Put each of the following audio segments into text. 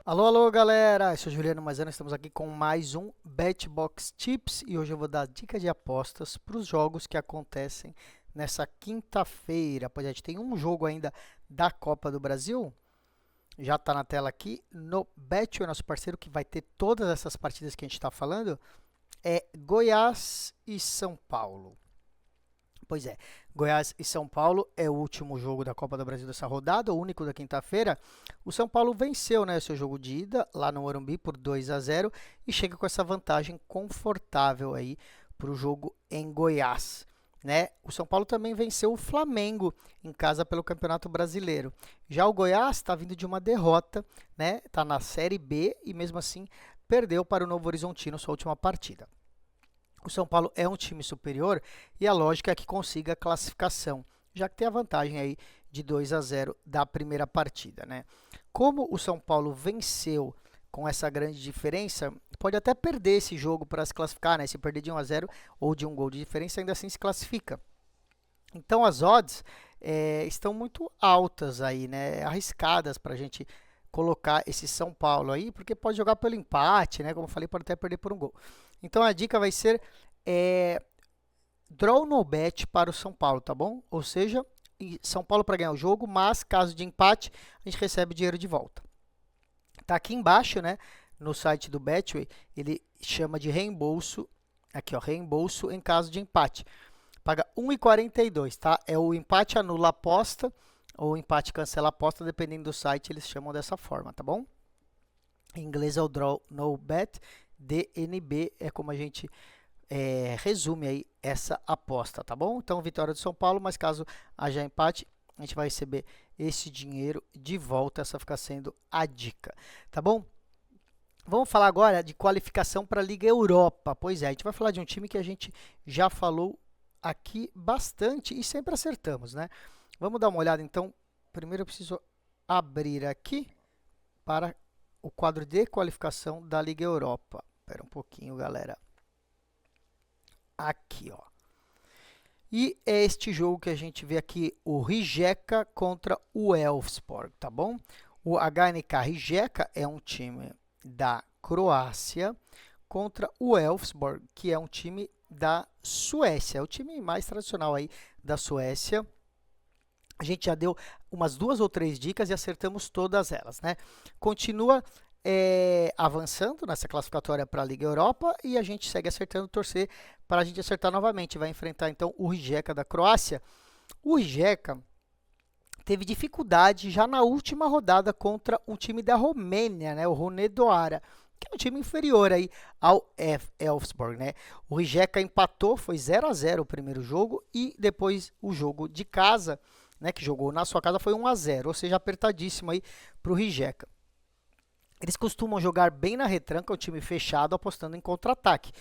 Alô, alô, galera! Eu sou Juliano Mazano, estamos aqui com mais um BetBox Tips e hoje eu vou dar dicas de apostas para os jogos que acontecem nessa quinta-feira. Pois é, a gente tem um jogo ainda da Copa do Brasil, já está na tela aqui, no Betway, nosso parceiro que vai ter todas essas partidas que a gente está falando, é Goiás e São Paulo. Pois é, Goiás e São Paulo é o último jogo da Copa do Brasil dessa rodada, o único da quinta-feira. O São Paulo venceu, né, seu jogo de ida lá no Morumbi por 2-0 e chega com essa vantagem confortável aí para o jogo em Goiás. Né? O São Paulo também venceu o Flamengo em casa pelo Campeonato Brasileiro. Já o Goiás está vindo de uma derrota, né? Está na Série B e mesmo assim perdeu para o Novo Horizontino sua última partida. O São Paulo é um time superior e a lógica é que consiga a classificação, já que tem a vantagem aí de 2-0 da primeira partida, né? Como o São Paulo venceu com essa grande diferença, pode até perder esse jogo para se classificar, né? Se perder de 1-0 ou de um gol de diferença, ainda assim se classifica. Então as odds estão muito altas aí, né? Arriscadas para a gente colocar esse São Paulo aí, porque pode jogar pelo empate, né? Como eu falei, pode até perder por um gol. Então a dica vai ser é, draw no bet para o São Paulo, tá bom? Ou seja, São Paulo para ganhar o jogo, mas caso de empate, a gente recebe dinheiro de volta. Tá aqui embaixo, né? No site do Betway, ele chama de reembolso, aqui ó, reembolso em caso de empate. Paga 1,42, tá? É o empate anula a aposta ou o empate cancela a aposta, dependendo do site, eles chamam dessa forma, tá bom? Em inglês é o draw no bet, DNB é como a gente resume aí essa aposta, tá bom? Então, vitória do São Paulo, mas caso haja empate, a gente vai receber esse dinheiro de volta. Essa fica sendo a dica, tá bom? Vamos falar agora de qualificação para a Liga Europa. Pois é, a gente vai falar de um time que a gente já falou aqui bastante e sempre acertamos, né? Vamos dar uma olhada então. Primeiro eu preciso abrir aqui para o quadro de qualificação da Liga Europa. Espera um pouquinho, galera. Aqui, ó. E é este jogo que a gente vê aqui, o Rijeka contra o Elfsborg, tá bom? O HNK Rijeka é um time da Croácia contra o Elfsborg, que é um time da Suécia. É o time mais tradicional aí da Suécia. A gente já deu umas 2 ou 3 dicas e acertamos todas elas, né? Continua avançando nessa classificatória para a Liga Europa e a gente segue acertando, torcer para a gente acertar novamente. Vai enfrentar então o Rijeka da Croácia. O Rijeka teve dificuldade já na última rodada contra um time da Romênia, né? O Hunedoara, que é um time inferior aí ao Elfsborg, né? O Rijeka empatou, foi 0-0 o primeiro jogo e depois o jogo de casa, né, que jogou na sua casa, foi 1-0, ou seja, apertadíssimo aí para o Rijeka. Eles costumam jogar bem na retranca, o time fechado, apostando em contra-ataque.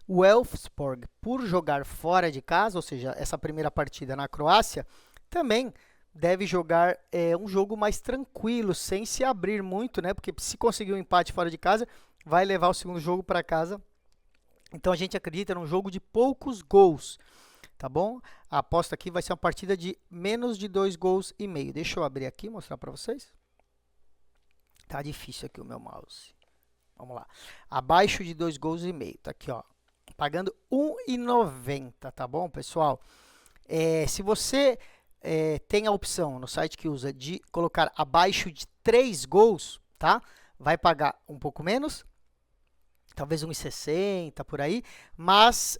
O Elfsborg, por jogar fora de casa, ou seja, essa primeira partida na Croácia, também deve jogar um jogo mais tranquilo, sem se abrir muito, né? Porque se conseguir um empate fora de casa, vai levar o segundo jogo para casa. Então a gente acredita num jogo de poucos gols, tá bom? A aposta aqui vai ser uma partida de menos de 2 gols e meio. Deixa eu abrir aqui e mostrar para vocês. Tá difícil aqui o meu mouse. Vamos lá. Abaixo de 2 gols e meio. Tá aqui, ó. Pagando 1,90, tá bom, pessoal? Se você tem a opção no site que usa de colocar abaixo de 3 gols, tá? Vai pagar um pouco menos, talvez 1,60 por aí, mas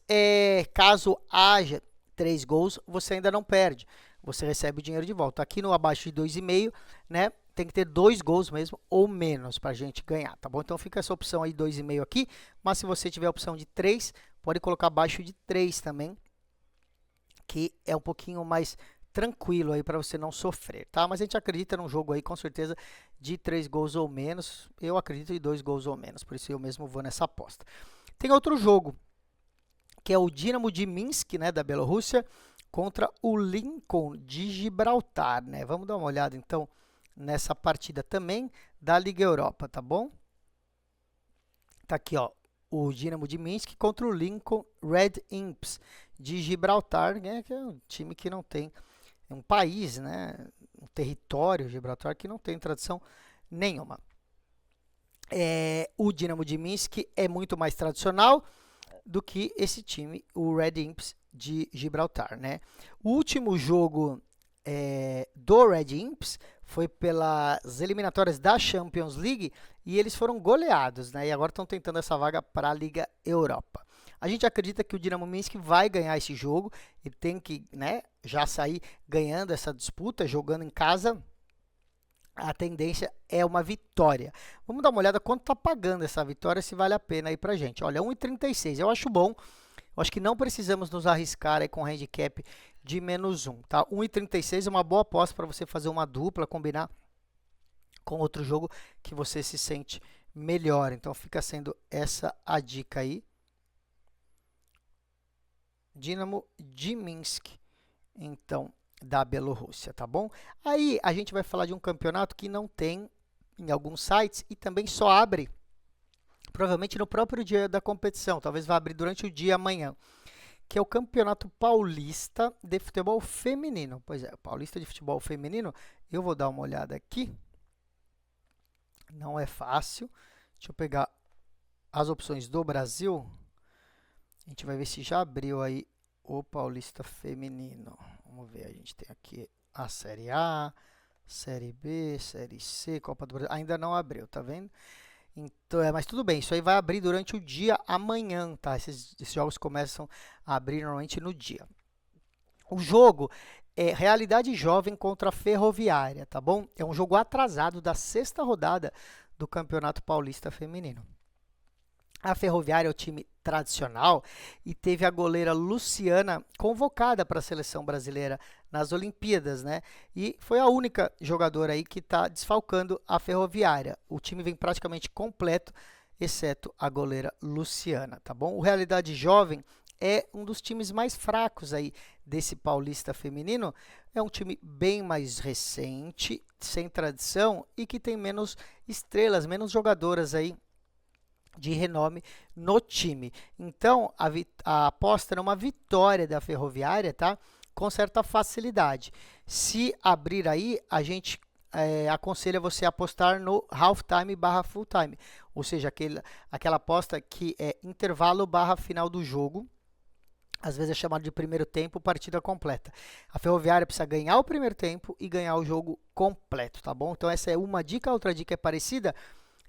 caso haja 3 gols, você ainda não perde. Você recebe o dinheiro de volta. Aqui no abaixo de 2,5, né? Tem que ter 2 gols mesmo ou menos para a gente ganhar, tá bom? Então fica essa opção aí, 2,5 aqui, mas se você tiver a opção de 3, pode colocar abaixo de 3 também, que é um pouquinho mais tranquilo aí para você não sofrer, tá? Mas a gente acredita num jogo aí com certeza de 3 gols ou menos. Eu acredito em 2 gols ou menos, por isso eu mesmo vou nessa aposta. Tem outro jogo, que é o Dinamo de Minsk, né, da Bielorrússia, contra o Lincoln de Gibraltar, né? Vamos dar uma olhada então nessa partida também da Liga Europa, tá bom? Tá aqui, ó, o Dinamo de Minsk contra o Lincoln Red Imps de Gibraltar, né, que é um time que não tem, é um país, né, um território, Gibraltar, que não tem tradição nenhuma. O Dinamo de Minsk é muito mais tradicional do que esse time, o Red Imps de Gibraltar, né? O último jogo do Red Imps foi pelas eliminatórias da Champions League e eles foram goleados, né? E agora estão tentando essa vaga para a Liga Europa. A gente acredita que o Dinamo Minsk vai ganhar esse jogo e tem que, né, já sair ganhando essa disputa, jogando em casa. A tendência é uma vitória. Vamos dar uma olhada quanto está pagando essa vitória, se vale a pena aí para gente. Olha, 1,36 eu acho bom. Eu acho que não precisamos nos arriscar aí com handicap de -1, tá? 1,36 é uma boa aposta para você fazer uma dupla, combinar com outro jogo que você se sente melhor. Então fica sendo essa a dica aí. Dinamo de Minsk, então, da Bielorrússia, tá bom? Aí a gente vai falar de um campeonato que não tem em alguns sites e também só abre provavelmente no próprio dia da competição, talvez vá abrir durante o dia amanhã, que é o Campeonato Paulista de Futebol Feminino. Pois é, o Paulista de Futebol Feminino, eu vou dar uma olhada aqui. Não é fácil. Deixa eu pegar as opções do Brasil. A gente vai ver se já abriu aí o Paulista Feminino. Vamos ver, a gente tem aqui a Série A, Série B, Série C, Copa do Brasil. Ainda não abriu, tá vendo? Então, mas tudo bem, isso aí vai abrir durante o dia amanhã, tá? Esses jogos começam a abrir normalmente no dia. O jogo é Realidade Jovem contra a Ferroviária, tá bom? É um jogo atrasado da 6ª rodada do Campeonato Paulista Feminino. A Ferroviária é o time tradicional e teve a goleira Luciana convocada para a seleção brasileira nas Olimpíadas, né? E foi a única jogadora aí que está desfalcando a Ferroviária. O time vem praticamente completo, exceto a goleira Luciana, tá bom? O Realidade Jovem é um dos times mais fracos aí desse Paulista feminino. É um time bem mais recente, sem tradição e que tem menos estrelas, menos jogadoras aí de renome no time. Então, a aposta numa vitória da Ferroviária, tá? Com certa facilidade. Se abrir aí, a gente aconselha você a apostar no halftime barra full time, ou seja, aquela aposta que é intervalo barra final do jogo. Às vezes é chamado de primeiro tempo, partida completa. A Ferroviária precisa ganhar o primeiro tempo e ganhar o jogo completo, tá bom? Então essa é uma dica, a outra dica é parecida,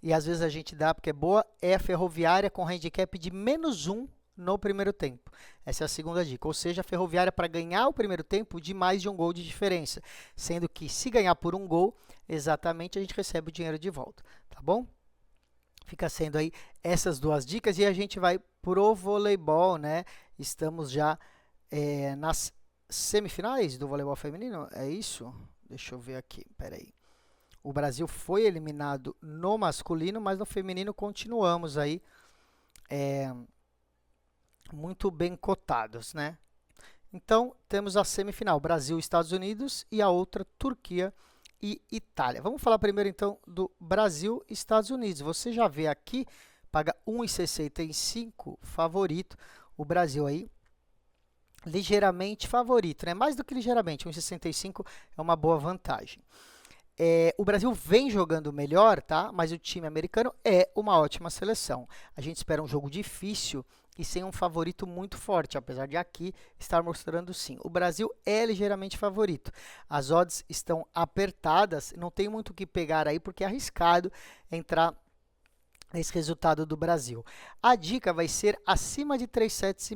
e às vezes a gente dá porque é boa, é a Ferroviária com handicap de -1 no primeiro tempo. Essa é a segunda dica, ou seja, a Ferroviária para ganhar o primeiro tempo de mais de um gol de diferença, sendo que se ganhar por um gol, exatamente a gente recebe o dinheiro de volta, tá bom? Fica sendo aí essas duas dicas e a gente vai pro voleibol, né? Estamos já nas semifinais do voleibol feminino, é isso? Deixa eu ver aqui, peraí. O Brasil foi eliminado no masculino, mas no feminino continuamos aí muito bem cotados, né? Então, temos a semifinal, Brasil e Estados Unidos, e a outra, Turquia e Itália. Vamos falar primeiro, então, do Brasil e Estados Unidos. Você já vê aqui, paga 1,65 favorito. O Brasil aí, ligeiramente favorito, né? Mais do que ligeiramente, 1,65 é uma boa vantagem. O Brasil vem jogando melhor, tá? Mas o time americano é uma ótima seleção. A gente espera um jogo difícil e sem um favorito muito forte, apesar de aqui estar mostrando sim. O Brasil é ligeiramente favorito. As odds estão apertadas, não tem muito o que pegar aí, porque é arriscado entrar nesse resultado do Brasil. A dica vai ser acima de 3,5 sets,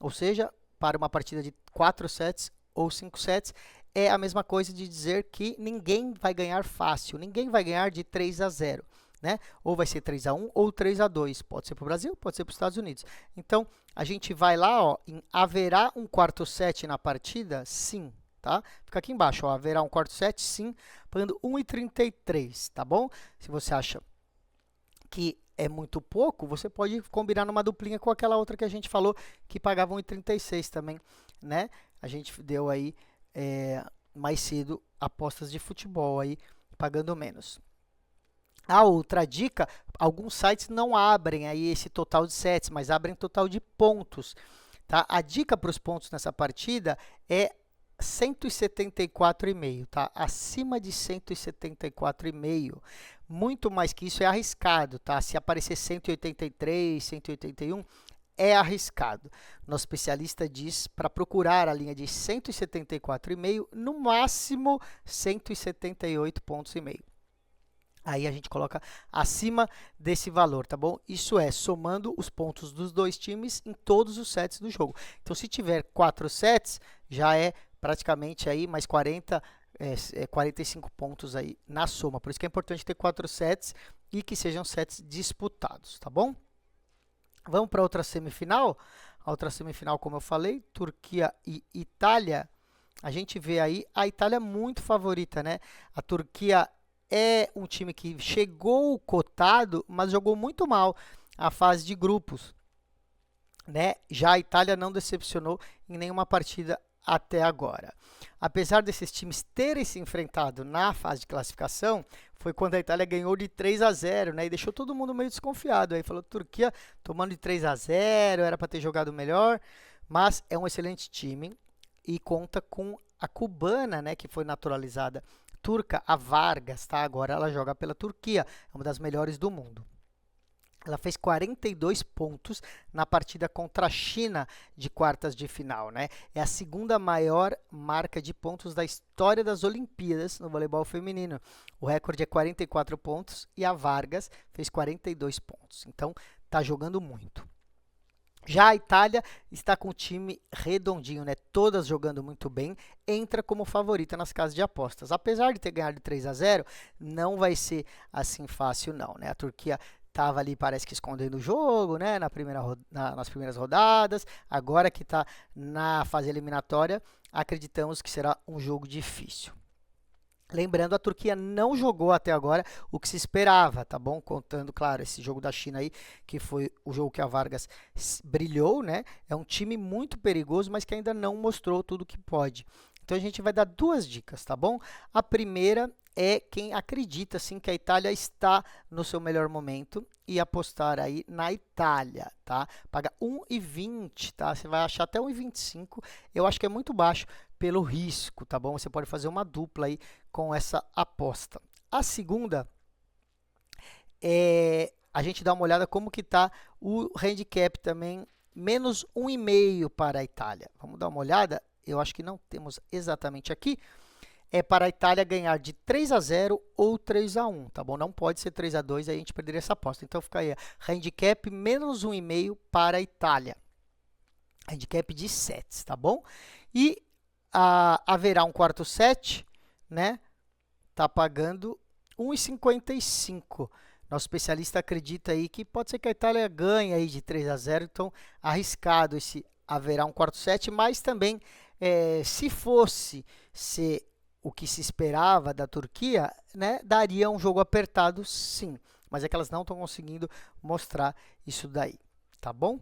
ou seja, para uma partida de 4 sets ou 5 sets, é a mesma coisa de dizer que ninguém vai ganhar fácil, ninguém vai ganhar de 3-0, né? Ou vai ser 3-1 ou 3-2, pode ser para o Brasil, pode ser para os Estados Unidos. Então, a gente vai lá, ó, em haverá um quarto set na partida? Sim, tá? Fica aqui embaixo, ó, haverá um quarto set? Sim, pagando 1,33, tá bom? Se você acha que é muito pouco, você pode combinar numa duplinha com aquela outra que a gente falou, que pagava 1,36 também, né? A gente deu aí mais cedo apostas de futebol aí pagando menos. A outra dica, alguns sites não abrem aí esse total de sets, mas abrem total de pontos, tá? A dica para os pontos nessa partida é 174,5, tá? Acima de 174,5. Muito mais que isso é arriscado, tá? Se aparecer 183, 181, é arriscado. Nosso especialista diz para procurar a linha de 174,5, no máximo 178,5 pontos. Aí a gente coloca acima desse valor, tá bom? Isso é, somando os pontos dos dois times em todos os sets do jogo. Então, se tiver 4 sets, já é praticamente aí mais 45 pontos aí na soma. Por isso que é importante ter 4 sets e que sejam sets disputados, tá bom? Vamos para outra semifinal. A outra semifinal, como eu falei, Turquia e Itália. A gente vê aí a Itália muito favorita, né? A Turquia é um time que chegou cotado, mas jogou muito mal a fase de grupos, né? Já a Itália não decepcionou em nenhuma partida até agora. Apesar desses times terem se enfrentado na fase de classificação, foi quando a Itália ganhou de 3-0, né? E deixou todo mundo meio desconfiado. Aí falou, Turquia tomando de 3-0, era para ter jogado melhor, mas é um excelente time e conta com a cubana, né, que foi naturalizada turca, a Vargas, tá? Agora ela joga pela Turquia, é uma das melhores do mundo. Ela fez 42 pontos na partida contra a China de quartas de final, né? É a segunda maior marca de pontos da história das Olimpíadas no voleibol feminino. O recorde é 44 pontos e a Vargas fez 42 pontos. Então, tá jogando muito. Já a Itália está com o time redondinho, né? Todas jogando muito bem, entra como favorita nas casas de apostas. Apesar de ter ganhado de 3-0, não vai ser assim fácil não, né? A Turquia estava ali, parece que escondendo o jogo, né? Nas primeiras rodadas, agora que está na fase eliminatória, acreditamos que será um jogo difícil. Lembrando, a Turquia não jogou até agora o que se esperava, tá bom? Contando, claro, esse jogo da China aí, que foi o jogo que a Vargas brilhou, né? É um time muito perigoso, mas que ainda não mostrou tudo que pode. Então, a gente vai dar duas dicas, tá bom? A primeira é quem acredita, sim, que a Itália está no seu melhor momento e apostar aí na Itália, tá? Paga 1,20, tá? Você vai achar até 1,25. Eu acho que é muito baixo pelo risco, tá bom? Você pode fazer uma dupla aí com essa aposta. A segunda é a gente dá uma olhada como que tá o handicap também, menos 1,5 para a Itália. Vamos dar uma olhada? Eu acho que não temos exatamente aqui. É para a Itália ganhar de 3-0 ou 3-1, tá bom? Não pode ser 3-2, aí a gente perderia essa aposta. Então, fica aí, handicap menos 1,5 para a Itália. Handicap de sets, tá bom? E haverá um quarto set, né? Tá pagando 1,55. Nosso especialista acredita aí que pode ser que a Itália ganhe aí de 3-0, então arriscado esse haverá um quarto set, mas também se fosse ser o que se esperava da Turquia, né, daria um jogo apertado, sim. Mas é que elas não estão conseguindo mostrar isso daí, tá bom?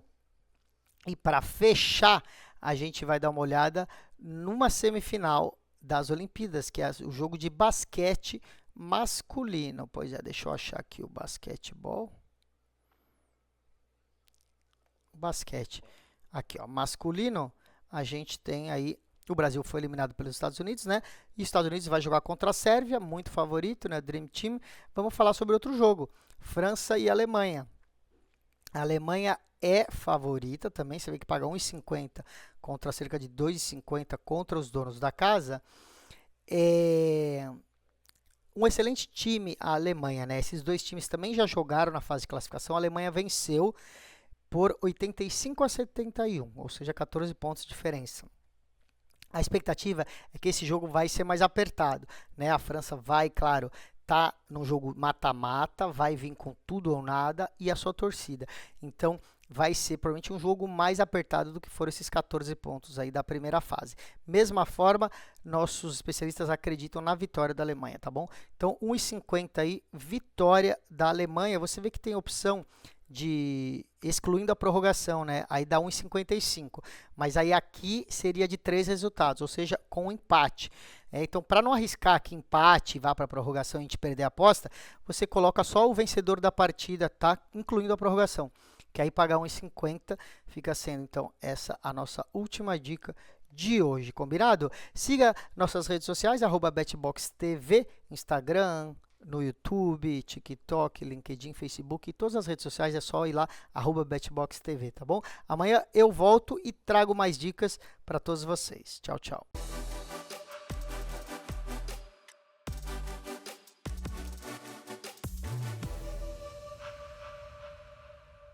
E para fechar, a gente vai dar uma olhada numa semifinal das Olimpíadas, que é o jogo de basquete masculino. Pois é, deixa eu achar aqui o basquetebol. Basquete. Aqui, ó, masculino, a gente tem aí. O Brasil foi eliminado pelos Estados Unidos, né? E os Estados Unidos vai jogar contra a Sérvia, muito favorito, né? Dream Team. Vamos falar sobre outro jogo, França e Alemanha. A Alemanha é favorita também, você vê que paga 1,50 contra cerca de 2,50 contra os donos da casa. É um excelente time a Alemanha, né? Esses dois times também já jogaram na fase de classificação. A Alemanha venceu por 85-71, ou seja, 14 pontos de diferença. A expectativa é que esse jogo vai ser mais apertado, né? A França vai, claro, tá no jogo mata-mata, vai vir com tudo ou nada e a sua torcida. Então, vai ser provavelmente um jogo mais apertado do que foram esses 14 pontos aí da primeira fase. Mesma forma, nossos especialistas acreditam na vitória da Alemanha, tá bom? Então, 1,50 aí, vitória da Alemanha. Você vê que tem opção de excluindo a prorrogação, né? Aí dá 1,55. Mas aí aqui seria de 3 resultados, ou seja, com empate. Então, para não arriscar que empate vá para a prorrogação e a gente perder a aposta, você coloca só o vencedor da partida, tá? Incluindo a prorrogação. Que aí pagar 1,50 fica sendo, então, essa a nossa última dica de hoje, combinado? Siga nossas redes sociais, @BetBoxTV, Instagram, no YouTube, TikTok, LinkedIn, Facebook, e todas as redes sociais é só ir lá, @BetBoxTV, tá bom? Amanhã eu volto e trago mais dicas para todos vocês. Tchau, tchau.